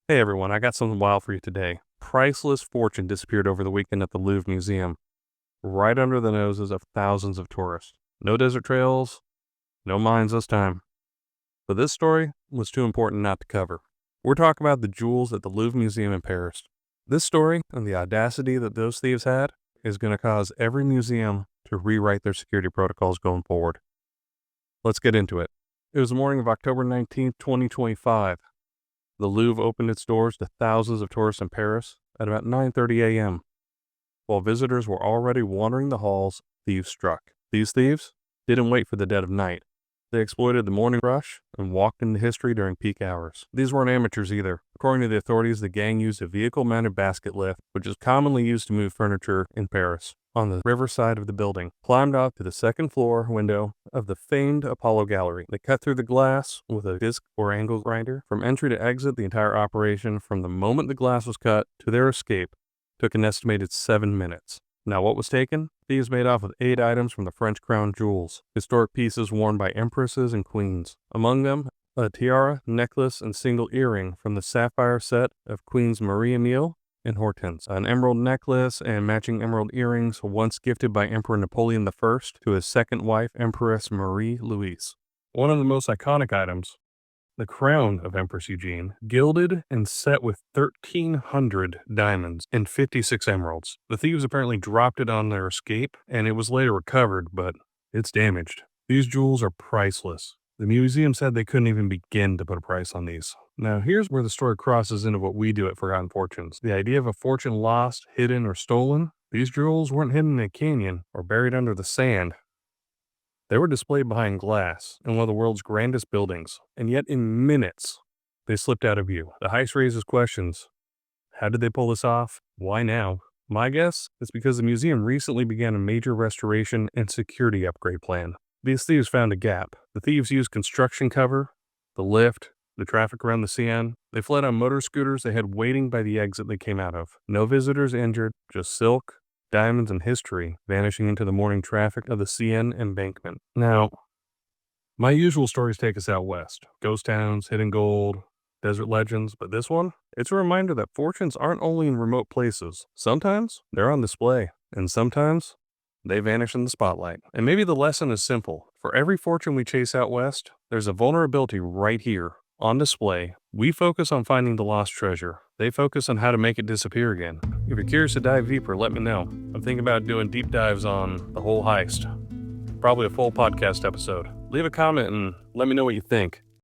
Hey everyone, I got something wild for you today. Priceless fortune disappeared over the weekend at the Louvre Museum, right under the noses of thousands of tourists. No desert trails, no mines this time. But this story was too important not to cover. We're talking about the jewels at the Louvre Museum in Paris. This story, and the audacity that those thieves had, is going to cause every museum to rewrite their security protocols going forward. Let's get into it. It was the morning of October 19th, 2025. The Louvre opened its doors to thousands of tourists in Paris at about 9:30 a.m. While visitors were already wandering the halls, thieves struck. These thieves didn't wait for the dead of night. They exploited the morning rush and walked into history during peak hours. These weren't amateurs either. According to the authorities, the gang used a vehicle-mounted basket lift, which is commonly used to move furniture in Paris, on the riverside of the building, climbed up to the second floor window of the famed Apollo Gallery. They cut through the glass with a disc or angle grinder. From entry to exit, the entire operation, from the moment the glass was cut to their escape, took an estimated 7 minutes. Now, what was taken? Thieves made off with 8 items from the French crown jewels, historic pieces worn by empresses and queens. Among them, a tiara, necklace, and single earring from the sapphire set of Queens Marie-Amélie and Hortense, an emerald necklace and matching emerald earrings once gifted by Emperor Napoleon I to his second wife, Empress Marie-Louise. One of the most iconic items, the crown of Empress Eugénie, gilded and set with 1,300 diamonds and 56 emeralds. The thieves apparently dropped it on their escape, and it was later recovered, but it's damaged. These jewels are priceless. The museum said they couldn't even begin to put a price on these. Now, here's where the story crosses into what we do at Forgotten Fortunes. The idea of a fortune lost, hidden, or stolen. These jewels weren't hidden in a canyon or buried under the sand. They were displayed behind glass in one of the world's grandest buildings, and yet in minutes, they slipped out of view. The heist raises questions. How did they pull this off? Why now? My guess is because the museum recently began a major restoration and security upgrade plan. These thieves found a gap. The thieves used construction cover, the lift, the traffic around the Seine. They fled on motor scooters they had waiting by the exit they came out of. No visitors injured, just silk, diamonds, and history vanishing into the morning traffic of the Seine embankment. Now, my usual stories take us out west. Ghost towns, hidden gold, desert legends, but this one, it's a reminder that fortunes aren't only in remote places. Sometimes they're on display, and sometimes they vanish in the spotlight. And maybe the lesson is simple. For every fortune we chase out west, there's a vulnerability right here on display. We focus on finding the lost treasure. They focus on how to make it disappear again. If you're curious to dive deeper, let me know. I'm thinking about doing deep dives on the whole heist. Probably a full podcast episode. Leave a comment and let me know what you think.